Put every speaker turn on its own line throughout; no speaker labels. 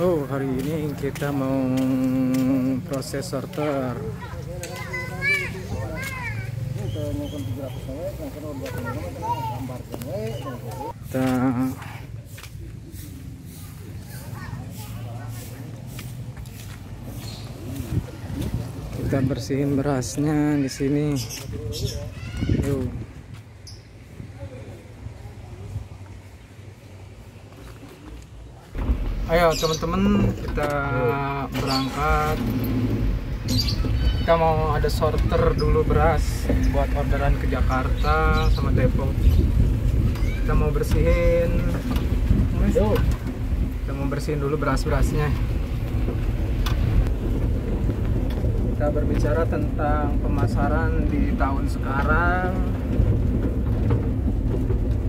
Oh, hari ini kita mau proses sorter. Kita bersihin berasnya di sini. Yuk. Ayo teman-teman, kita berangkat. Kita mau ada sorter dulu beras buat orderan ke Jakarta sama Depok. Kita mau bersihin. Kita mau bersihin dulu beras-berasnya. Kita berbicara tentang pemasaran di tahun sekarang.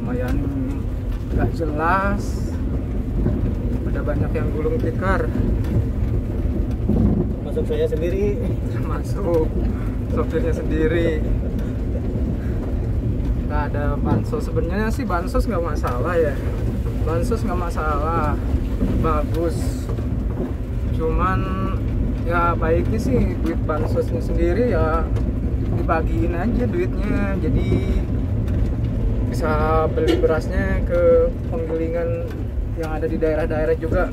Lumayan gak jelas. Ada banyak yang gulung tikar,
masuk saya sendiri,
termasuk sopirnya sendiri. Nggak ada bansos. Sebenarnya sih bansos nggak masalah ya, bansos nggak masalah, bagus. Cuman ya baiknya sih duit bansosnya sendiri ya dibagiin aja duitnya, jadi bisa beli berasnya ke penggilingan yang ada di daerah-daerah juga.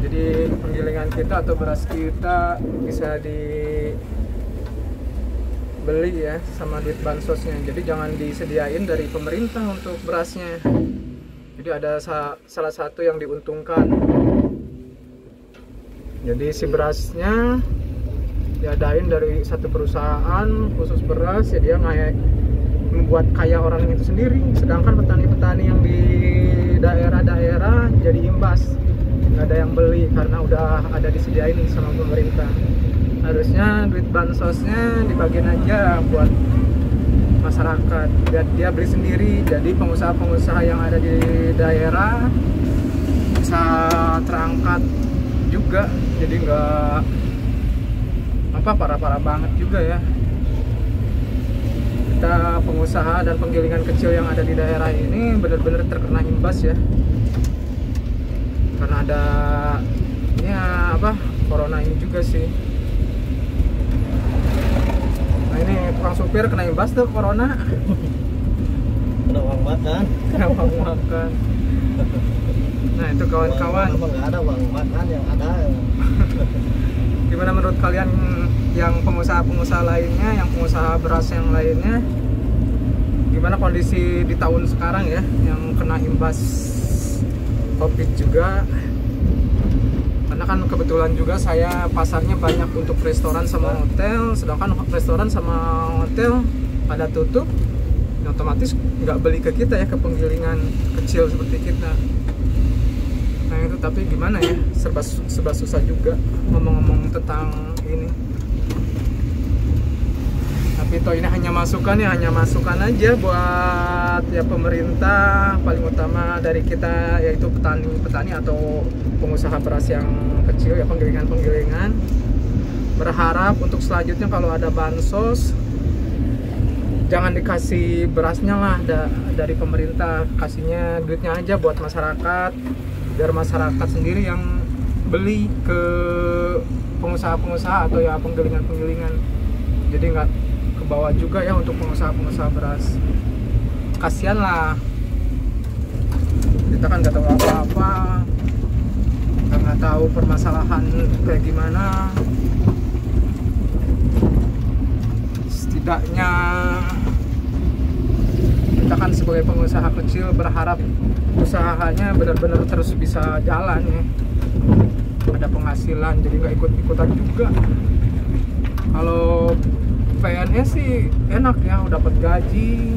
Jadi penggilingan kita atau beras kita bisa dibeli ya sama duit bansosnya. Jadi jangan disediain dari pemerintah untuk berasnya. Jadi ada salah satu yang diuntungkan. Jadi si berasnya diadain dari satu perusahaan khusus beras, ya dia membuat kaya orang itu sendiri, sedangkan petani-petani yang di daerah-daerah jadi imbas, nggak ada yang beli karena udah ada disediain sama pemerintah. Harusnya duit bansosnya dibagiin aja buat masyarakat biar dia beli sendiri, jadi pengusaha-pengusaha yang ada di daerah bisa terangkat juga, jadi nggak parah-parah banget juga ya. Kita pengusaha dan penggilingan kecil yang ada di daerah ini benar-benar terkena imbas ya, karena ada corona ini juga sih. Nah ini tukang supir kena imbas tuh corona.
kena uang makan.
Kena uang makan. Nah itu kawan-kawan,
nggak ada uang makan yang ada.
Gimana menurut kalian yang pengusaha-pengusaha lainnya, yang pengusaha beras yang lainnya, gimana kondisi di tahun sekarang ya, yang kena imbas COVID juga? Karena kan kebetulan juga saya pasarnya banyak untuk restoran sama hotel, sedangkan restoran sama hotel pada tutup, otomatis nggak beli ke kita ya, ke penggilingan kecil seperti kita. Nah itu, tapi gimana ya, serba susah juga ngomong-ngomong tentang ini. Tapi toh ini hanya masukan ya, hanya masukan aja buat ya pemerintah, paling utama dari kita yaitu petani atau pengusaha beras yang kecil ya, penggilingan. Berharap untuk selanjutnya kalau ada bansos, jangan dikasih berasnya lah dari pemerintah, kasihnya duitnya aja buat masyarakat, biar masyarakat sendiri yang beli ke pengusaha-pengusaha atau ya penggilingan. Jadi nggak ke bawah juga ya untuk pengusaha-pengusaha beras. Kasihan lah, kita kan nggak tahu apa-apa, nggak tahu permasalahan kayak gimana. Setidaknya kita kan sebagai pengusaha kecil berharap usahanya benar-benar terus bisa jalan ya, ada penghasilan, jadi nggak ikut-ikutan juga. Kalau PNS sih enak ya, dapat gaji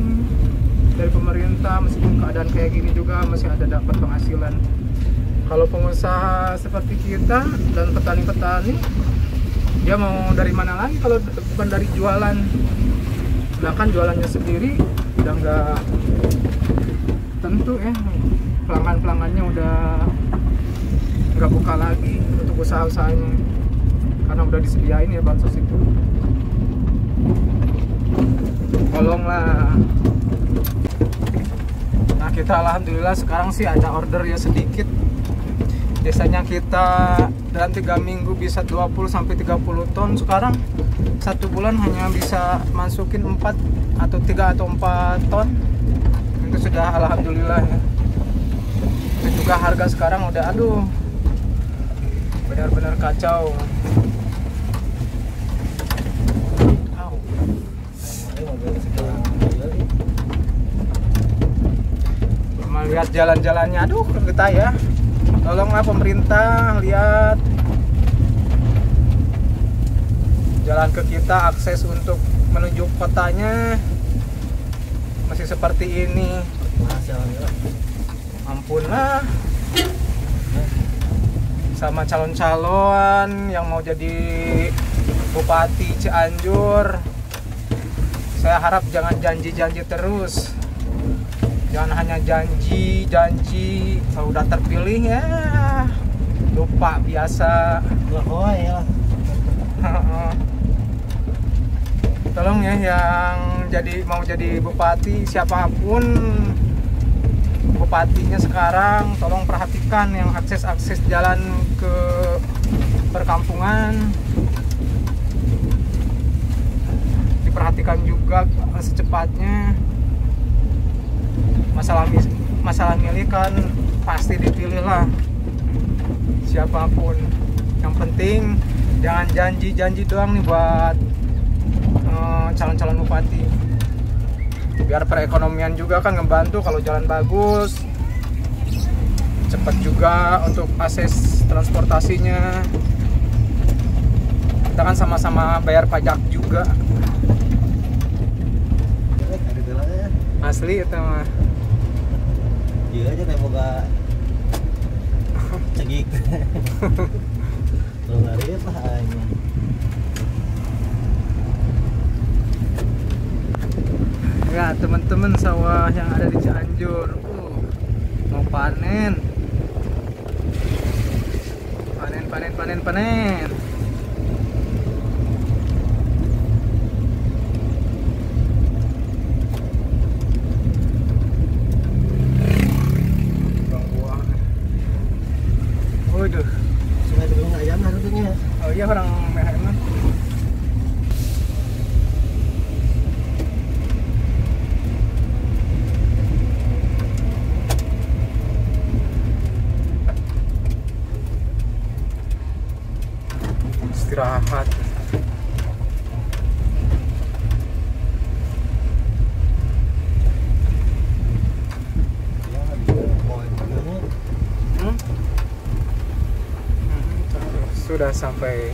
dari pemerintah, meskipun keadaan kayak gini juga masih ada dapat penghasilan. Kalau pengusaha seperti kita dan petani-petani, dia mau dari mana lagi kalau bukan dari jualan? Sedangkan jualannya sendiri udah nggak tentu ya, pelanggan-pelanggannya udah nggak buka lagi untuk usaha-usahanya karena udah disediain ya bansos itu. Tolonglah. Nah kita alhamdulillah sekarang sih ada order ya sedikit, Biasanya kita dalam 3 minggu bisa 20 sampai 30 ton. Sekarang 1 bulan hanya bisa masukin 4 atau 3 atau 4 ton. Itu sudah alhamdulillah ya. Dan juga harga sekarang udah aduh benar-benar kacau. Melihat jalan-jalannya, aduh kegetah ya. Tolonglah pemerintah lihat jalan ke kita, akses untuk menuju kotanya masih seperti ini. Ampun lah, sama calon-calon yang mau jadi Bupati Cianjur, saya harap jangan janji-janji terus. Jangan hanya janji, kalau udah terpilih ya lupa biasa.
Ya.
Tolong ya yang mau jadi bupati, siapapun bupatinya sekarang, tolong perhatikan yang akses jalan ke perkampungan. Diperhatikan juga secepatnya. Masalah milik kan pasti dipilih lah siapapun. Yang penting jangan janji doang nih buat calon-calon bupati. Biar perekonomian juga kan ngebantu kalau jalan bagus. Cepat juga untuk akses transportasinya. Kita kan sama-sama bayar pajak juga. Asli itu mah.
Iya aja kayak boga cegik. Kalau nggak ribet lah aja.
Ya teman-teman, sawah yang ada di Cianjur mau panen. Panen. Waduh,
Sungai Tegalung ayam harusnya.
oh iya orang Meheman. Istirahat. Sudah sampai.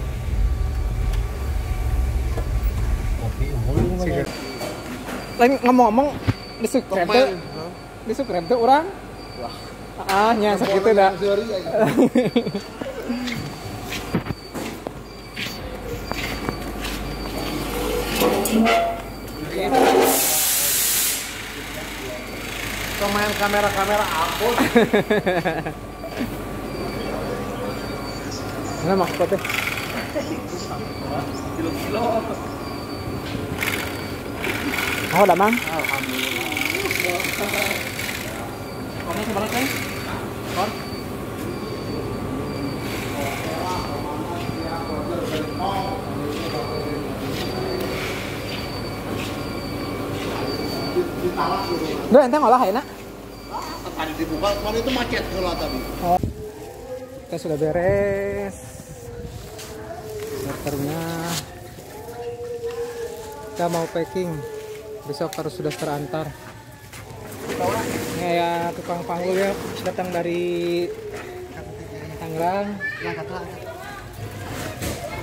Kopi umum ini banyak.
Lain ngomong-ngomong disuk rem teh orang. Wah. Nya sakitu da.
Main kamera aku.
Mana maksudnya?
Kilo-kilo.
Oh, udah mang.
Alhamdulillah. Kamu seberapa kan? Kon?
Duh, ente ngolah ya, nak?
Tadi dibuka, kan itu macet kalau tadi.
Oh. Kita sudah beres. Motornya. Kita mau packing. Besok harus sudah terantar. Ini ya tukang panggul ya, datang dari Tangerang.
Ya, kata.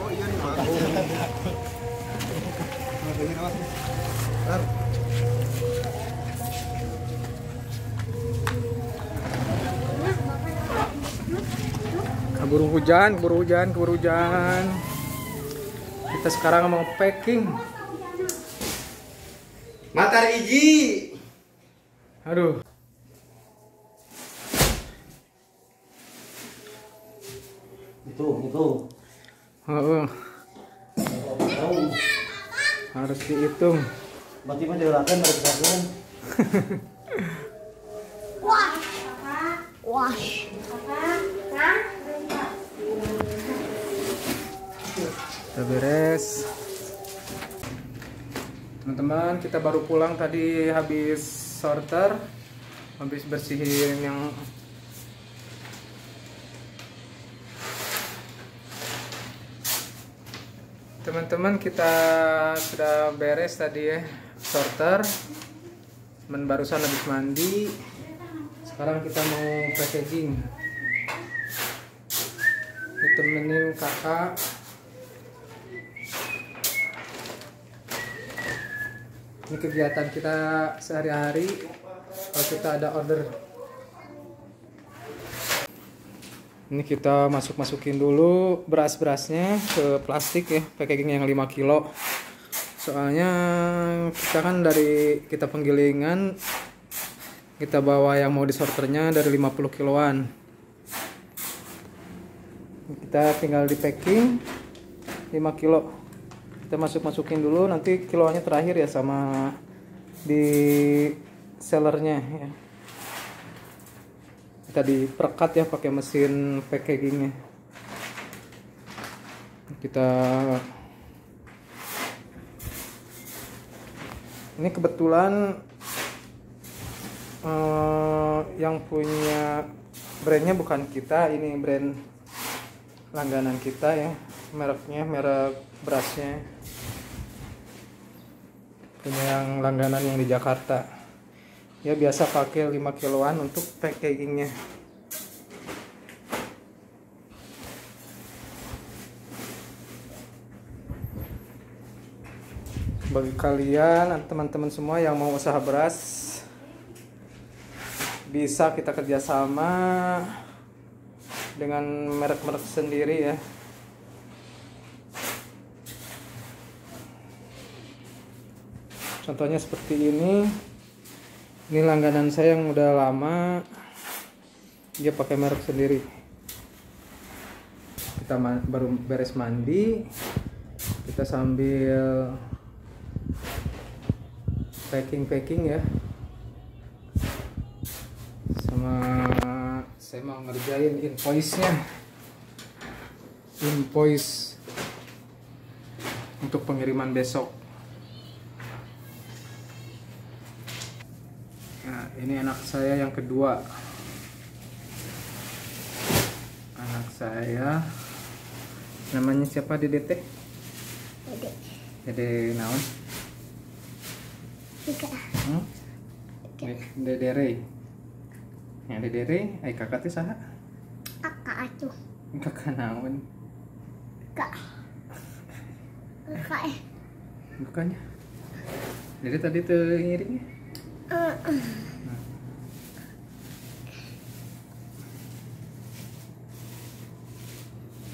Oh iya nih, Mas.
Keburu hujan. Kita sekarang mau packing.
Matar iji.
Aduh.
Itu.
Oh. Harus dihitung.
Berarti mah dilakukan dari kesatuan.
Wah.
Udah beres. Teman-teman, kita baru pulang tadi habis sorter, habis bersihin yang teman-teman, kita sudah beres tadi ya sorter. Teman barusan habis mandi. Sekarang kita mau packaging. Ditemenin kakak. Ini kegiatan kita sehari-hari kalau kita ada order. Ini kita masukin dulu beras-berasnya ke plastik ya, packaging yang 5 kilo. Soalnya kita kan dari kita penggilingan, kita bawa yang mau disorternya dari 50 kiloan. Kita tinggal di packing 5 kilo. Kita masukin dulu, nanti kiloannya terakhir ya sama di sellernya ya. Kita diperkat ya pakai mesin packagingnya. Kita ini kebetulan yang punya brandnya bukan kita, ini brand langganan kita ya, mereknya merek berasnya punya yang langganan yang di Jakarta ya, biasa pakai 5 kiloan untuk packagingnya. Bagi kalian teman-teman semua yang mau usaha beras, bisa kita kerjasama dengan merek-merek sendiri ya. Contohnya seperti ini langganan saya yang udah lama, dia pakai merek sendiri. Kita baru beres mandi, kita sambil packing ya, sama saya mau ngerjain invoice untuk pengiriman besok. Nah, ini anak saya yang kedua. Anak saya namanya siapa, Dede teh? Dede naon? Dede Rey. Yang Dede Rey, ai kakak teh saha?
Kakak atuh.
Kakak naon?
Kakak
Bukannya. Dede tadi tuh ngiringnya.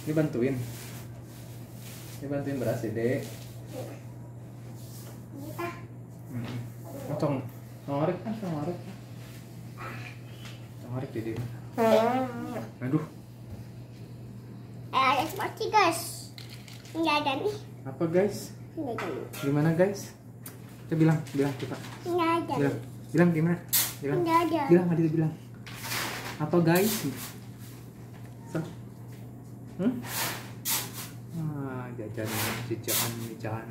Dibantuin beras Dede. Tong ngorek kan, ngorek Dede. Aduh.
Ada seperti guys. Nggak ada nih.
Apa guys?
Nggak ada nih.
Gimana guys? Coba bilang coba.
Nggak ada.
Bilang gimana?
Nggak ada.
Bilang Adit bilang. Apa guys? Jajan cicaan.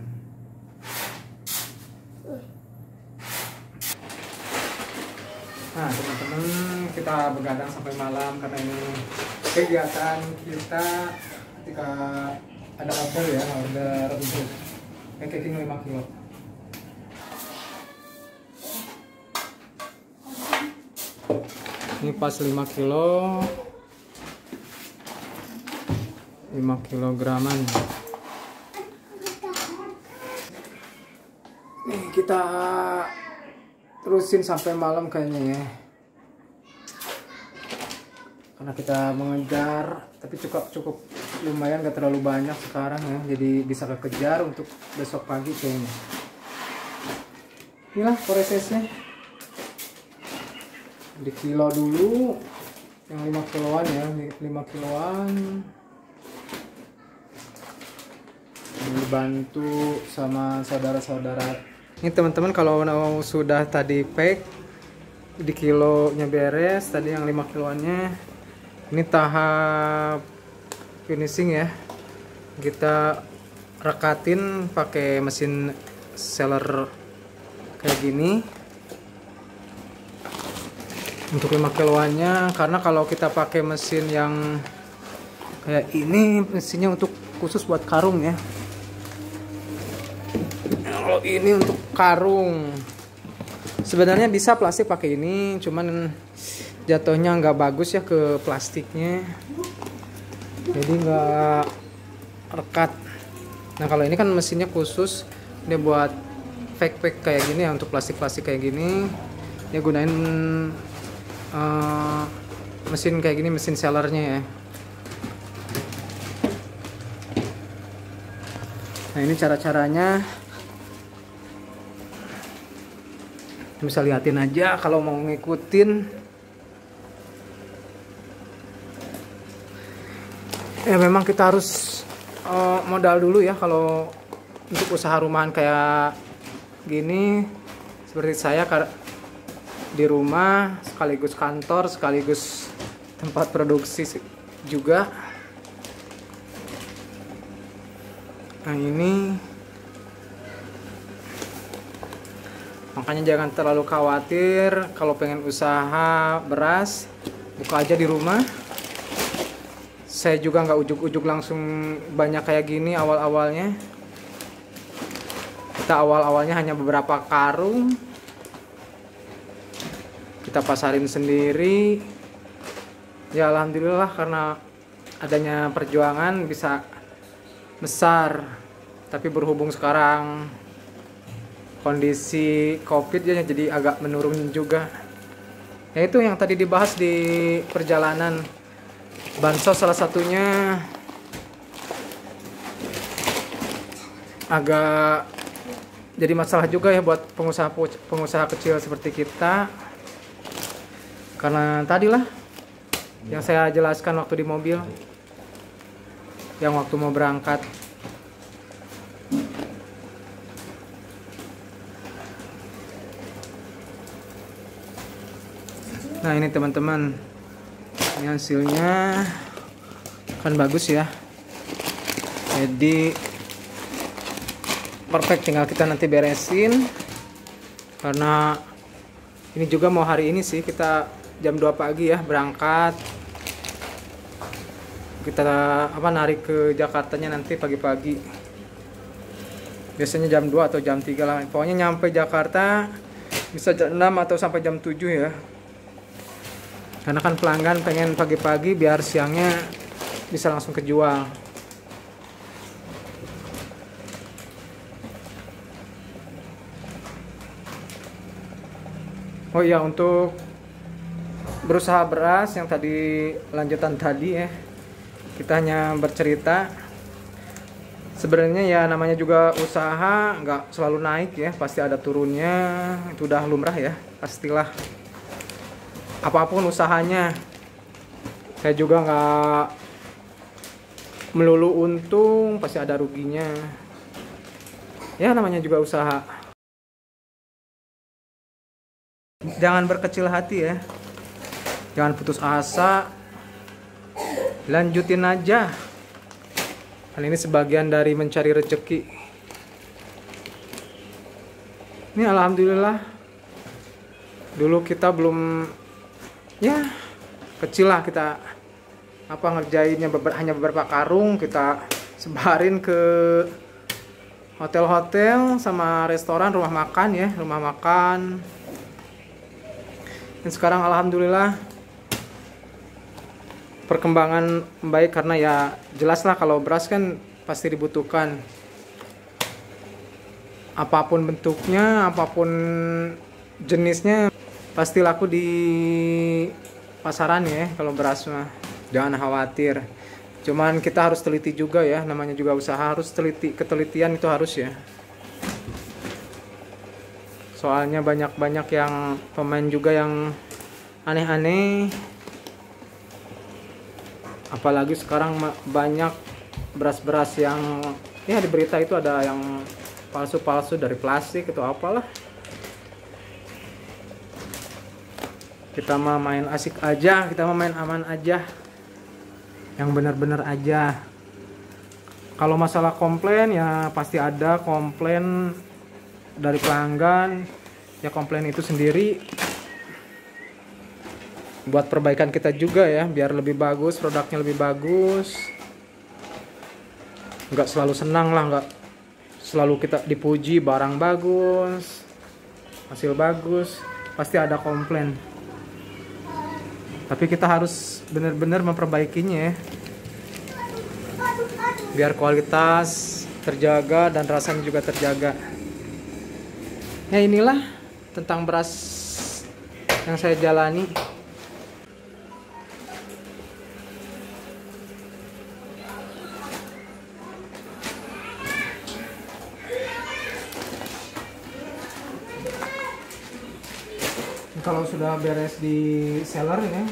Nah teman-teman, kita begadang sampai malam karena ini kegiatan kita ketika ada order untuk packaging 5 kilo. Ini pas 5 kilo 5 kilograman. Nih kita terusin sampai malam kayaknya ya, karena kita mengejar, tapi cukup lumayan, gak terlalu banyak sekarang ya, jadi bisa kekejar untuk besok pagi kayaknya. Inilah prosesnya. Di kilo dulu yang 5 kiloan ya, 5 kiloan dibantu sama saudara-saudara. Ini teman-teman, kalau sudah tadi pack di kilonya beres, tadi yang 5 kiloannya, ini tahap finishing ya. Kita rekatin pakai mesin seller kayak gini untuk 5 kiloannya, karena kalau kita pakai mesin yang kayak ini mesinnya untuk khusus buat karung ya. Kalau ini untuk karung sebenarnya bisa plastik pakai ini, cuman jatuhnya nggak bagus ya ke plastiknya, jadi nggak rekat. Nah kalau ini kan mesinnya khusus dia buat fake kayak gini ya, untuk plastik kayak gini dia gunain mesin kayak gini, mesin sellernya ya. Nah ini cara-caranya, bisa liatin aja kalau mau ngikutin. Ya memang kita harus modal dulu ya kalau untuk usaha rumahan kayak gini. Seperti saya di rumah sekaligus kantor sekaligus tempat produksi juga. Nah ini makanya jangan terlalu khawatir kalau pengen usaha beras, buka aja di rumah. Saya juga nggak ujuk-ujuk langsung banyak kayak gini awal-awalnya. Kita awal-awalnya hanya beberapa karung, kita pasarin sendiri. Ya alhamdulillah karena adanya perjuangan bisa besar. Tapi berhubung sekarang kondisi COVID ya, jadi agak menurun juga. Ya itu yang tadi dibahas di perjalanan, bansos salah satunya agak jadi masalah juga ya buat pengusaha kecil seperti kita. Karena tadilah yang saya jelaskan waktu di mobil, yang waktu mau berangkat. Nah ini teman-teman, ini hasilnya kan bagus ya, jadi perfect, tinggal kita nanti beresin. Karena ini juga mau hari ini sih, kita jam 2 pagi ya berangkat, kita narik ke Jakartanya nanti pagi-pagi, biasanya jam 2 atau jam 3 lah, pokoknya nyampe Jakarta bisa jam 6 atau sampai jam 7 ya. Karena kan pelanggan pengen pagi-pagi biar siangnya bisa langsung kejual. Oh iya, untuk berusaha beras yang tadi, lanjutan tadi ya, kita hanya bercerita. Sebenarnya ya namanya juga usaha, nggak selalu naik ya, pasti ada turunnya, itu udah lumrah ya, pastilah. Apapun usahanya, saya juga nggak melulu untung, pasti ada ruginya. Ya namanya juga usaha. Jangan berkecil hati ya, jangan putus asa, lanjutin aja. Hal ini sebagian dari mencari rezeki. Ini alhamdulillah, dulu kita belum, ya kecil lah kita ngerjainnya hanya beberapa karung, kita sebarin ke hotel-hotel sama restoran, rumah makan ya, rumah makan. Dan sekarang alhamdulillah perkembangan baik, karena ya jelas lah kalau beras kan pasti dibutuhkan. Apapun bentuknya, apapun jenisnya pasti laku di pasaran ya kalau beras mah. Jangan khawatir. Cuman kita harus teliti juga ya, namanya juga usaha, harus teliti, ketelitian itu harus ya. Soalnya banyak yang pemain juga yang aneh-aneh. Apalagi sekarang banyak beras-beras yang ya di berita itu ada yang palsu-palsu dari plastik atau apalah. Kita mah main asik aja, kita mah main aman aja, yang benar-benar aja. Kalau masalah komplain ya pasti ada komplain dari pelanggan. Ya komplain itu sendiri buat perbaikan kita juga ya, biar lebih bagus, produknya lebih bagus. Nggak selalu senang lah, nggak selalu kita dipuji barang bagus, hasil bagus, pasti ada komplain. Tapi kita harus benar-benar memperbaikinya ya, biar kualitas terjaga dan rasanya juga terjaga. Ya inilah tentang beras yang saya jalani. Kalau sudah beres di seller ya,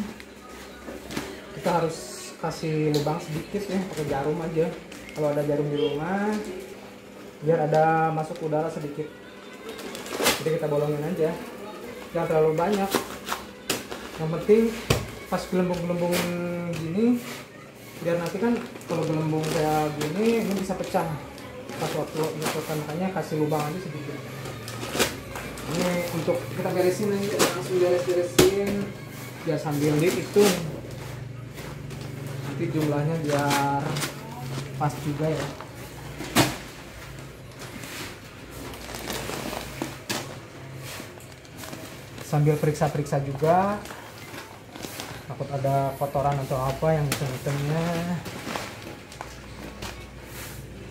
kita harus kasih lubang sedikit ya, pakai jarum aja. Kalau ada jarum di rumah, biar ada masuk udara sedikit. Jadi kita bolongin aja, jangan terlalu banyak. Yang penting pas gelembung-gelembung gini, biar nanti kan kalau gelembung kayak gini ini bisa pecah pas waktu nyetupkan, makanya kasih lubang aja sedikit. Ini untuk kita beresin aja, langsung beresin biar sambil dihitung nanti jumlahnya biar pas juga ya. Sambil periksa-periksa juga, takut ada kotoran atau apa yang hitam-hitamnya.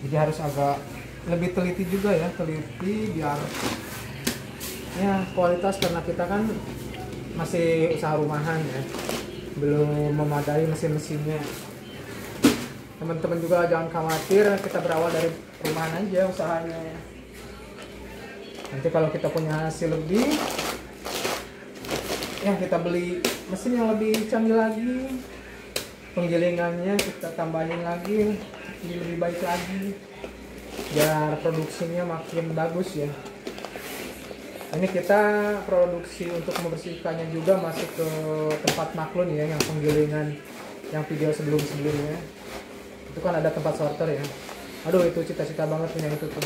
Jadi harus agak lebih teliti juga ya, teliti biar ya kualitas, karena kita kan masih usaha rumahan ya, belum memadai mesin-mesinnya. Teman-teman juga jangan khawatir, kita berawal dari rumahan aja usahanya. Nanti kalau kita punya hasil lebih, ya kita beli mesin yang lebih canggih lagi, penggilingannya kita tambahin lagi, jadi lebih baik lagi, biar produksinya makin bagus ya. Ini kita produksi untuk membersihkannya juga masih ke tempat maklun ya, yang penggilingan yang video sebelum-sebelumnya. Itu kan ada tempat sorter ya. Aduh itu cita-cita banget punya itu tuh.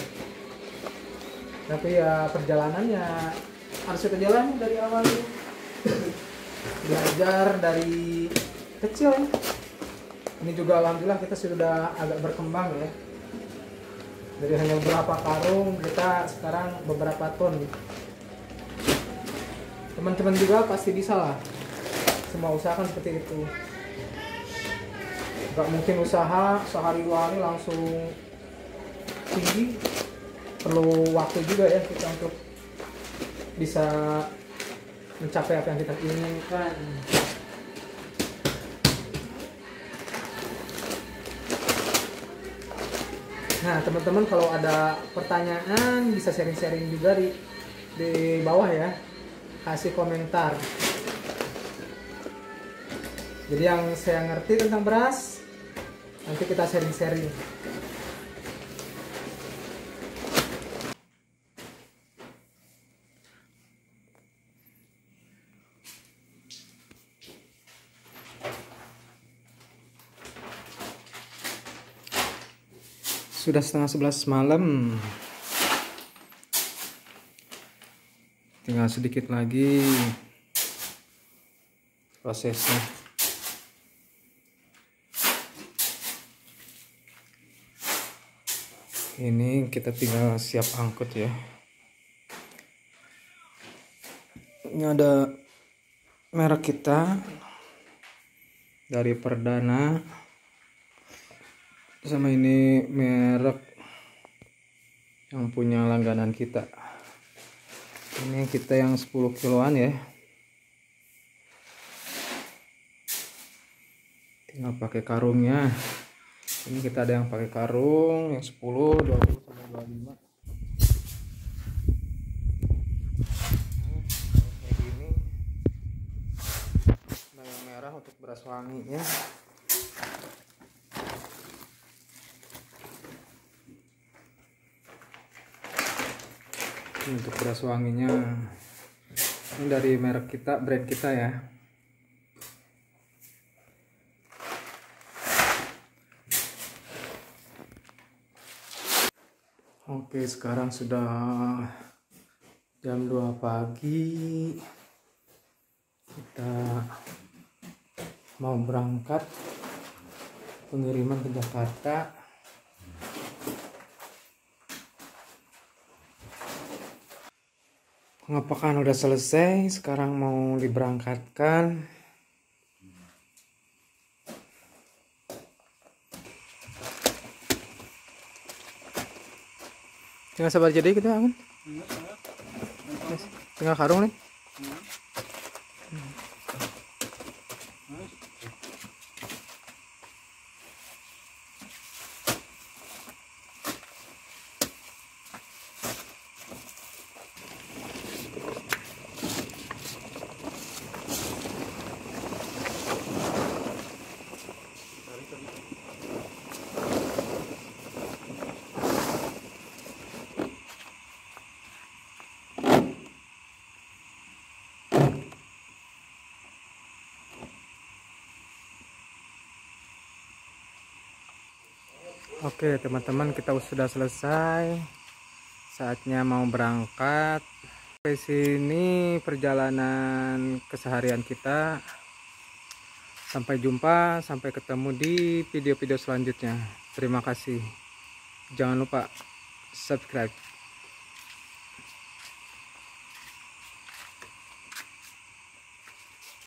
Tapi ya perjalanannya harus kita jalani dari awal. Belajar dari kecil ya. Ini juga alhamdulillah kita sudah agak berkembang ya. Dari hanya beberapa karung kita sekarang beberapa ton. Teman-teman juga pasti bisa lah, semua usaha kan seperti itu. Gak mungkin usaha sehari dua hari langsung tinggi, perlu waktu juga ya kita untuk bisa mencapai apa yang kita inginkan. Nah teman-teman, kalau ada pertanyaan bisa sharing-sharing juga di bawah ya, kasih komentar. Jadi yang saya ngerti tentang beras, nanti kita sharing-sharing. Sudah 10:30 malam. Tinggal sedikit lagi prosesnya. Ini kita tinggal siap angkut ya. Ini ada merek kita dari Perdana, sama ini merek yang punya langganan kita. Ini kita yang 10 kiloan ya, tinggal pakai karungnya. Ini kita ada yang pakai karung yang 10, 20 sampai 25. Kayak gini. Nah, yang merah untuk beras wanginya. Ini untuk beras wanginya. Ini dari merek kita, brand kita ya. Oke, sekarang sudah jam 2 pagi. Kita mau berangkat pengiriman ke Jakarta. Pengepakan udah selesai, sekarang mau diberangkatkan. Tinggal sabar jadi kita kan? Tinggal karung nih. Oke teman-teman, kita sudah selesai, saatnya mau berangkat. Di sini perjalanan keseharian kita. Sampai jumpa, sampai ketemu di video-video selanjutnya. Terima kasih, jangan lupa subscribe.